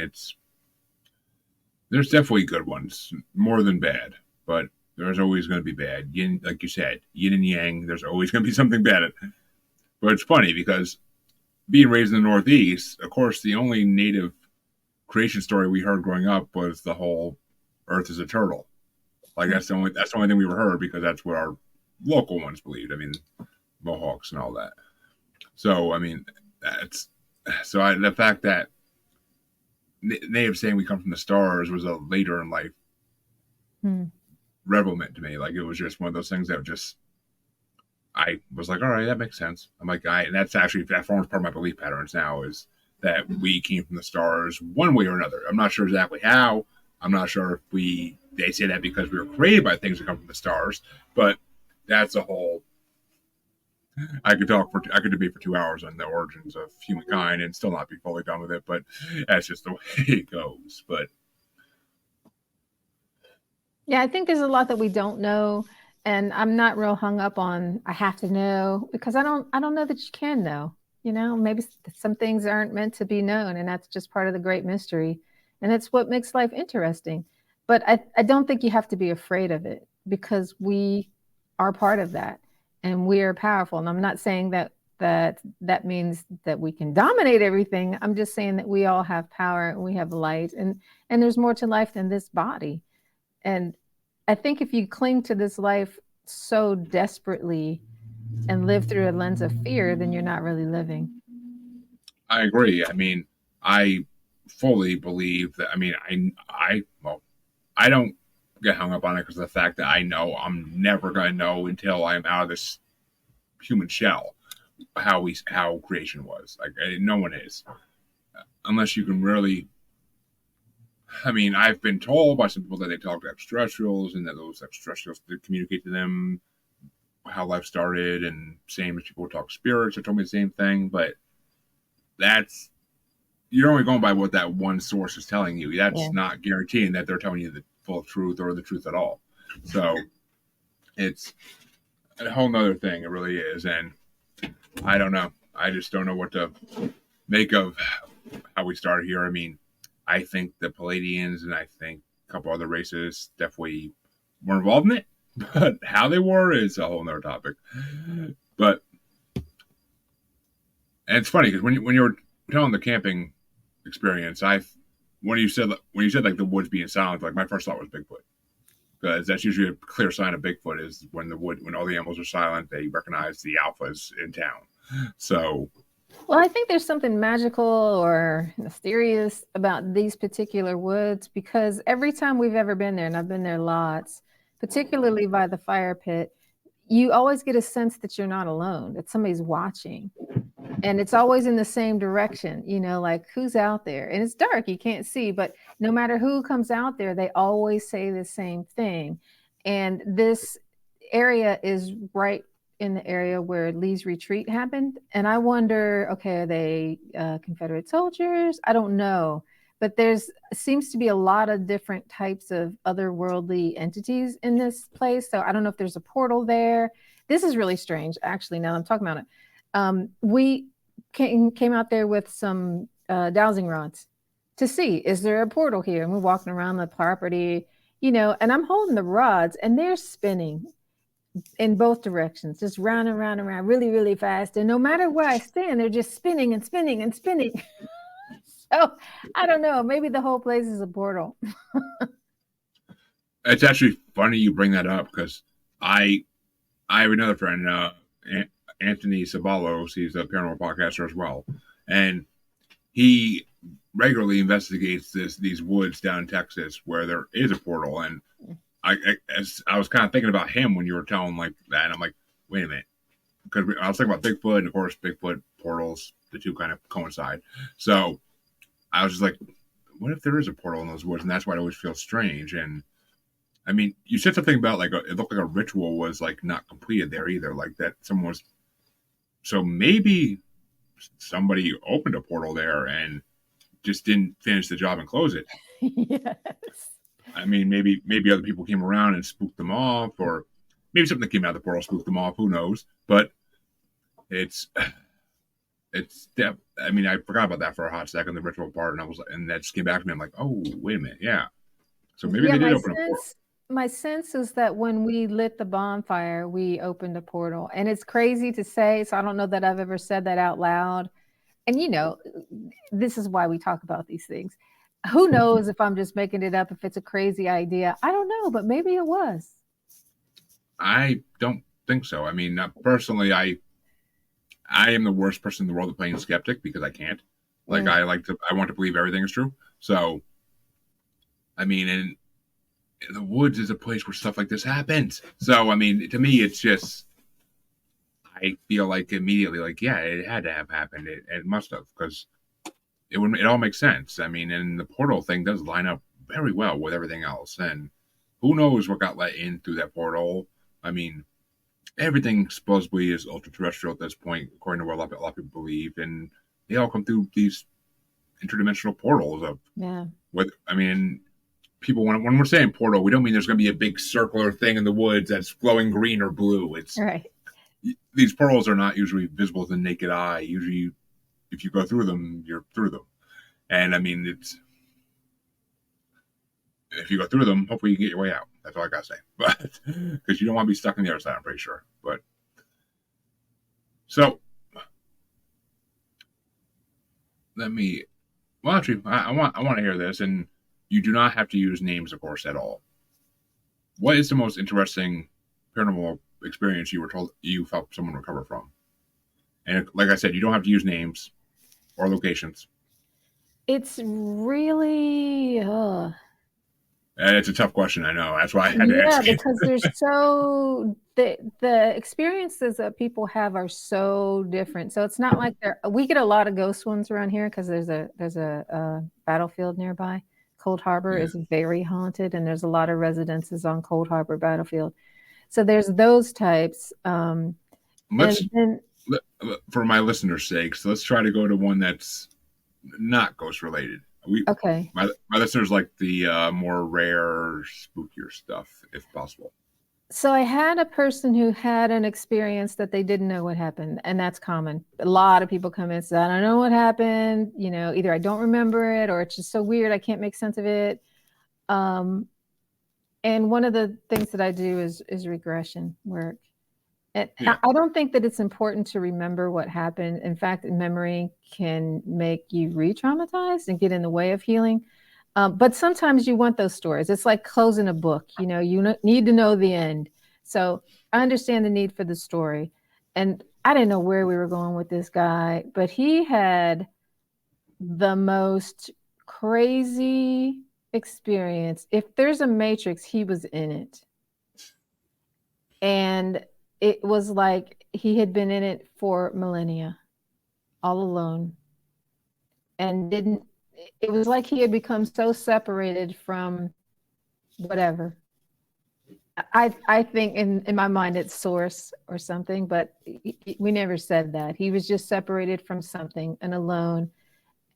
there's definitely good ones, more than bad, but there's always going to be bad. Yin, like you said, yin and yang, there's always going to be something bad. But it's funny because being raised in the Northeast, of course, the only native creation story we heard growing up was the whole Earth is a turtle. Like that's the only thing we ever heard because that's what our local ones believed. I mean, Mohawks and all that. So I mean, the fact that natives saying we come from the stars was a later in life revelment to me. Like it was just one of those things that I was like, all right, that makes sense. I'm like, and that forms part of my belief patterns now is that we came from the stars one way or another. I'm not sure exactly how. I'm not sure if they say that because we were created by things that come from the stars, but that's a whole I could debate for 2 hours on the origins of humankind and still not be fully done with it, but that's just the way it goes. But Yeah, I think there's a lot that we don't know, and I'm not real hung up on I have to know because I don't know that you can know. Maybe some things aren't meant to be known, and that's just part of the great mystery, and it's what makes life interesting. But I don't think you have to be afraid of it because we are part of that, and we are powerful. And I'm not saying that means that we can dominate everything. I'm just saying that we all have power and we have light, and there's more to life than this body. And I think if you cling to this life so desperately and live through a lens of fear, then you're not really living. I agree. I mean, I fully believe that. I mean, I don't get hung up on it because of the fact that I know I'm never going to know until I'm out of this human shell how creation was. Like no one is, unless you can really. I mean, I've been told by some people that they talk to extraterrestrials and that those extraterrestrials did communicate to them how life started, and same as people who talk spirits have told me the same thing. But that's you're only going by what that one source is telling you. That's Yeah. not guaranteeing that they're telling you the full truth or the truth at all. So it's a whole nother thing. It really is. And I don't know. I just don't know what to make of how we started here. I mean, I think the Palladians and I think a couple other races definitely were involved in it. But how they were is a whole nother topic. But and it's funny because when you were telling the camping experience, when you said like the woods being silent, like my first thought was Bigfoot, because that's usually a clear sign of Bigfoot is when all the animals are silent, they recognize the alphas in town. So, Well, I think there's something magical or mysterious about these particular woods because every time we've ever been there, and I've been there lots, particularly by the fire pit, you always get a sense that you're not alone, that somebody's watching. And it's always in the same direction, like who's out there? And it's dark, you can't see, but no matter who comes out there, they always say the same thing. And this area is right in the area where Lee's retreat happened. And I wonder, okay, are they Confederate soldiers? I don't know. But there's seems to be a lot of different types of otherworldly entities in this place. So I don't know if there's a portal there. This is really strange, actually, now that I'm talking about it. We came out there with some dowsing rods to see, is there a portal here? And we're walking around the property, and I'm holding the rods and they're spinning in both directions, just round and round and round really, really fast. And no matter where I stand, they're just spinning and spinning and spinning. So I don't know, maybe the whole place is a portal. it's actually funny you bring that up because I have another friend, Anthony Sabalos. He's a paranormal podcaster as well, and he regularly investigates these woods down in Texas where there is a portal. And I was kind of thinking about him when you were telling like that, and I'm like, wait a minute, because I was thinking about Bigfoot, and of course, Bigfoot portals, the two kind of coincide. So I was just like, what if there is a portal in those woods, and that's why it always feels strange. And I mean, you said something about like it looked like a ritual was like not completed there either, like that someone was. So maybe somebody opened a portal there and just didn't finish the job and close it. Yes. I mean, maybe other people came around and spooked them off, or maybe something that came out of the portal spooked them off. Who knows? But I mean, I forgot about that for a hot second, the ritual part, and that just came back to me. I'm like, oh, wait a minute, yeah. So maybe they did open a portal. My sense is that when we lit the bonfire, we opened a portal. And it's crazy to say, so I don't know that I've ever said that out loud. And this is why we talk about these things. Who knows if I'm just making it up, if it's a crazy idea. I don't know, but maybe it was. I don't think so. I mean, personally, I am the worst person in the world at playing skeptic because I can't. Like, I want to believe everything is true. So, I mean, and the woods is a place where stuff like this happens. So, I mean, to me, it's just, I feel like immediately, like, yeah, it had to have happened. It must have, because it all makes sense. I mean, and the portal thing does line up very well with everything else. And who knows what got let in through that portal. I mean, everything supposedly is ultra-terrestrial at this point, according to what a lot of people believe, and they all come through these interdimensional portals of Yeah. what I mean. People, when we're saying portal, we don't mean there's going to be a big circular thing in the woods that's glowing green or blue. It's Right. these portals are not usually visible to the naked eye. Usually, if you go through them, you're through them. And I mean, it's if you go through them, hopefully you can get your way out. That's all I gotta say. But because you don't want to be stuck on the other side, I'm pretty sure. But so let me. Well, actually, I want to hear this, and you do not have to use names, of course, at all. What is the most interesting paranormal experience you were told you felt someone recover from? And like I said, you don't have to use names or locations. It's really, And it's a tough question, I know. That's why I had to yeah, ask it. because the experiences that people have are so different. So it's not like we get a lot of ghost ones around here because there's a battlefield nearby. Cold Harbor Yeah. is very haunted, and there's a lot of residences on Cold Harbor battlefield. So there's those types. Let's, And then for my listeners' sakes, let's try to go to one that's not ghost related. okay. My listeners like the more rare, spookier stuff, if possible. So I had a person who had an experience that they didn't know what happened, and that's common. A lot of people come in and say, I don't know what happened. Either I don't remember it or it's just so weird I can't make sense of it. And one of the things that I do is regression work. And Yeah. I don't think that it's important to remember what happened. In fact, memory can make you re-traumatized and get in the way of healing. But sometimes you want those stories. It's like closing a book. You need to know the end. So I understand the need for the story. And I didn't know where we were going with this guy, but he had the most crazy experience. If there's a matrix, he was in it. And it was like he had been in it for millennia, all alone. And it was like he had become so separated from whatever. I think in my mind it's source or something, but we never said that. He was just separated from something and alone.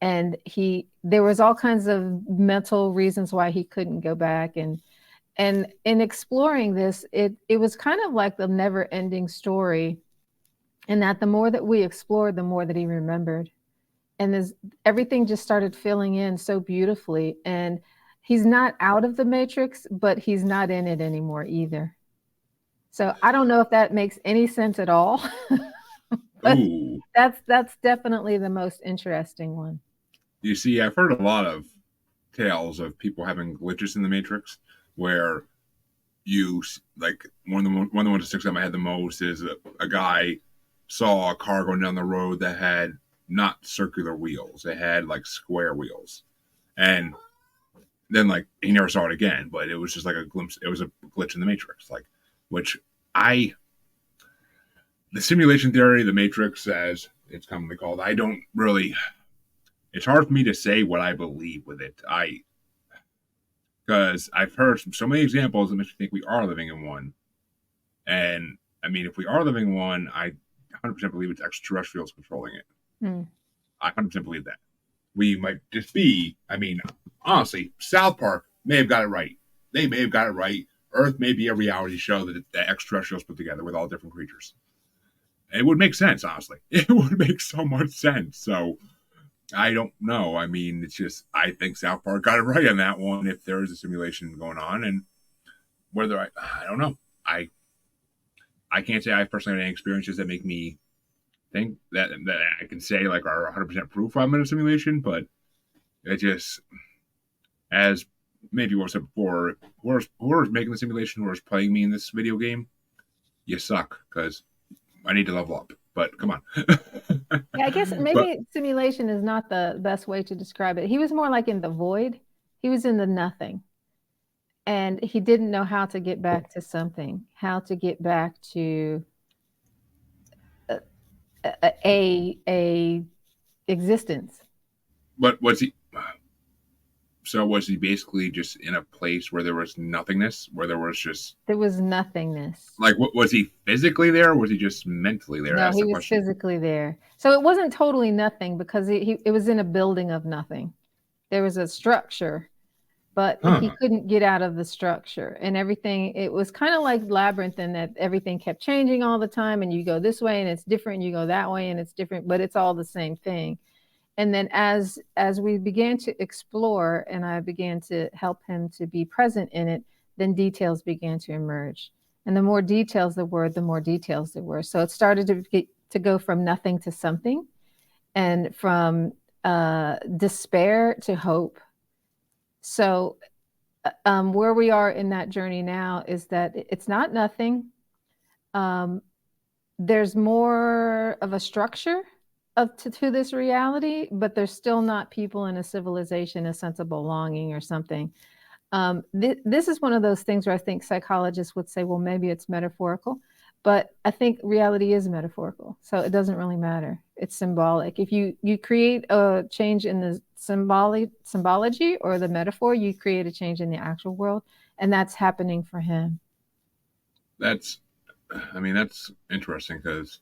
And there was all kinds of mental reasons why he couldn't go back. And in exploring this, it was kind of like the never ending story. And that the more that we explored, the more that he remembered. And everything just started filling in so beautifully. And he's not out of the matrix, but he's not in it anymore either. So I don't know if that makes any sense at all. But Ooh. that's definitely the most interesting one. You see, I've heard a lot of tales of people having glitches in the Matrix where you, like, one of the ones that sticks out in my head the most is a guy saw a car going down the road that had not circular wheels. It had, like, square wheels. And then, like, he never saw it again, but it was just like a glimpse. It was a glitch in the Matrix, like, which the simulation theory, the Matrix, as it's commonly called, I don't really. It's hard for me to say what I believe with it. Because I've heard so many examples that make me think we are living in one. And I mean, if we are living in one, I 100% believe it's extraterrestrials controlling it. I 100% believe that. We might just be, I mean, honestly, South Park may have got it right. They may have got it right. Earth may be a reality show that the extraterrestrials put together with all different creatures. It would make sense, honestly. It would make so much sense. So I don't know. I mean, it's just, I think South Park got it right on that one if there is a simulation going on. And whether I don't know. I can't say I personally had any experiences that make me think that I can say like are 100% proof I'm in a simulation, but it just, as many people have said before, whoever's making the simulation, whoever's playing me in this video game, you suck because I need to level up. But come on. Yeah, I guess maybe simulation is not the best way to describe it. He was more like in the void. He was in the nothing. And he didn't know how to get back to something, how to get back to a existence. But was he? So was he basically just in a place where there was nothingness, where there was just There was nothingness. like, what was he physically there, or was he just mentally there? No, That's he the was question. physically there. So it wasn't totally nothing because it was in a building of nothing. There was a structure, but he Huh. couldn't get out of the structure, and everything, it was kind of like labyrinth in that everything kept changing all the time, and you go this way and it's different, and you go that way and it's different, but it's all the same thing. And then as we began to explore and I began to help him to be present in it, then details began to emerge. And the more details there were, the more details there were. So it started to go from nothing to something, and from despair to hope. So where we are in that journey now is that it's not nothing. Um, there's more of a structure to this reality, but there's still not people in a civilization, a sense of belonging or something. This is one of those things where I think psychologists would say, well, maybe it's metaphorical, but I think reality is metaphorical, so it doesn't really matter. It's symbolic. If you create a change in the symbology or the metaphor, you create a change in the actual world, and that's happening for him. That's interesting because,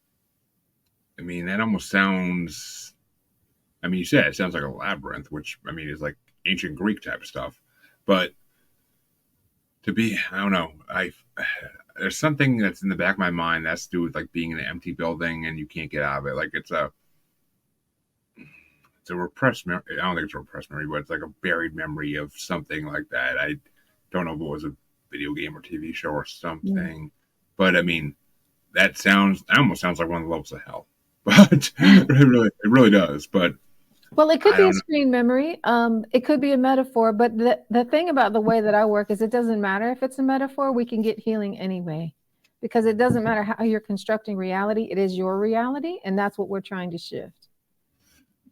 that almost sounds. You said it sounds like a labyrinth, which is like ancient Greek type stuff. But I don't know. There's something that's in the back of my mind that's to do with like being in an empty building and you can't get out of it. Like it's a repressed memory. I don't think it's a repressed memory, but it's like a buried memory of something like that. I don't know if it was a video game or TV show or something, but that almost sounds like one of the levels of hell. But it really does. But well, it could be a screen memory. It could be a metaphor. But the thing about the way that I work is it doesn't matter if it's a metaphor. We can get healing anyway, because it doesn't matter how you're constructing reality. It is your reality, and that's what we're trying to shift.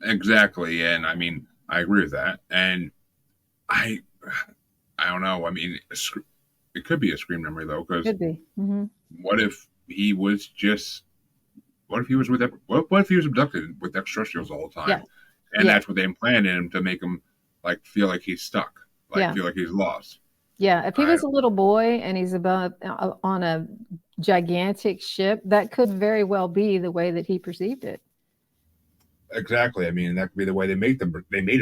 Exactly, and I agree with that. And I don't know. It could be a screen memory though, because could be. Mm-hmm. What if he was what if he was abducted with extraterrestrials all the time? Yeah. And that's what they implanted in him to make him like feel like he's stuck, feel like he's lost. Yeah, if he was a little boy and he's about on a gigantic ship, that could very well be the way that he perceived it. Exactly. That could be the way they made him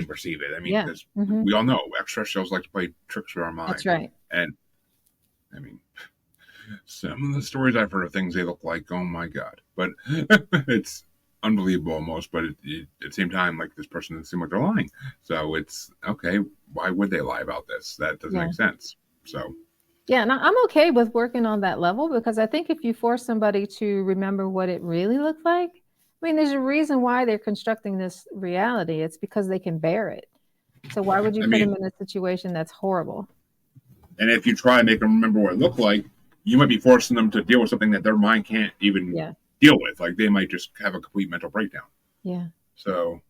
perceive it. Because we all know extraterrestrials like to play tricks with our mind. That's right. And some of the stories I've heard of things they look like, oh my God. But it's unbelievable almost. But at the same time, like this person doesn't seem like they're lying. So it's okay. Why would they lie about this? That doesn't make sense. So. Yeah, and I'm okay with working on that level, because I think if you force somebody to remember what it really looked like, there's a reason why they're constructing this reality. It's because they can bear it. So why would you put them in a situation that's horrible? And if you try to make them remember what it looked like, you might be forcing them to deal with something that their mind can't even deal with. Like they might just have a complete mental breakdown. Yeah. So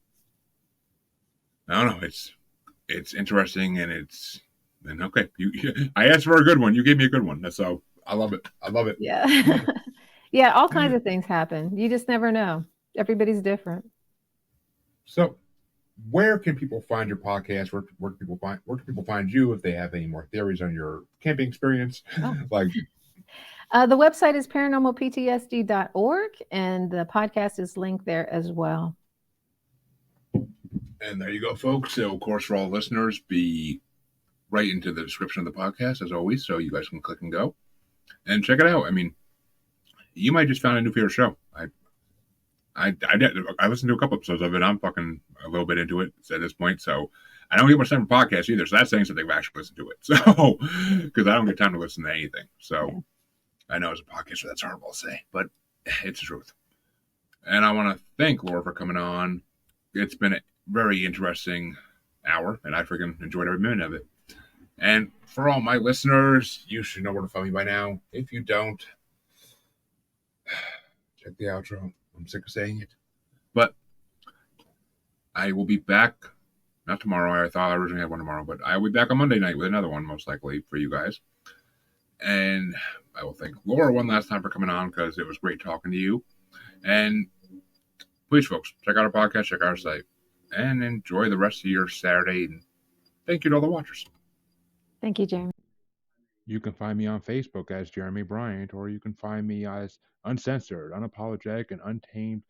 I don't know. It's interesting, and okay. I asked for a good one. You gave me a good one. So I love it. Yeah. Yeah. All kinds of things happen. You just never know. Everybody's different. So, where can people find your podcast? Where can people find you if they have any more theories on your camping experience? The website is paranormalptsd.org, and the podcast is linked there as well. And there you go, folks. So, of course, for all listeners, be right into the description of the podcast as always, so you guys can click and go and check it out. You might just find a new favorite show. I listened to a couple episodes of it. I'm fucking a little bit into it at this point, so I don't get much time for podcasts either. So that's saying something. I've actually listened to it, so because I don't get time to listen to anything. So I know as a podcaster that's horrible to say, but it's the truth. And I want to thank Laura for coming on. It's been a very interesting hour, and I freaking enjoyed every minute of it. And for all my listeners, you should know where to find me by now. If you don't, check the outro. I'm sick of saying it. But I will be back, not tomorrow. I thought I originally had one tomorrow, but I will be back on Monday night with another one, most likely, for you guys. And I will thank Laura one last time for coming on, because it was great talking to you. And please, folks, check out our podcast, check out our site, and enjoy the rest of your Saturday and Thank you to all the watchers. Thank you, Jeremy. You can find me on Facebook as Jeremy Bryant, or you can find me as Uncensored, Unapologetic, and Untamed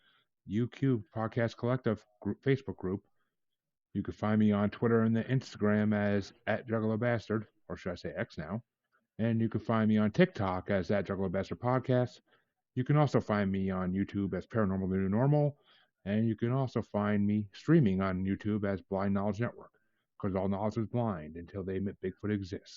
UQ Podcast Collective Facebook group. You can find me on Twitter and the Instagram as @JugglerBastard, or should I say X now. And you can find me on TikTok as @JugglerBastard Podcast. You can also find me on YouTube as Paranormal the New Normal. And you can also find me streaming on YouTube as Blind Knowledge Network, because all knowledge is blind until they admit Bigfoot exists.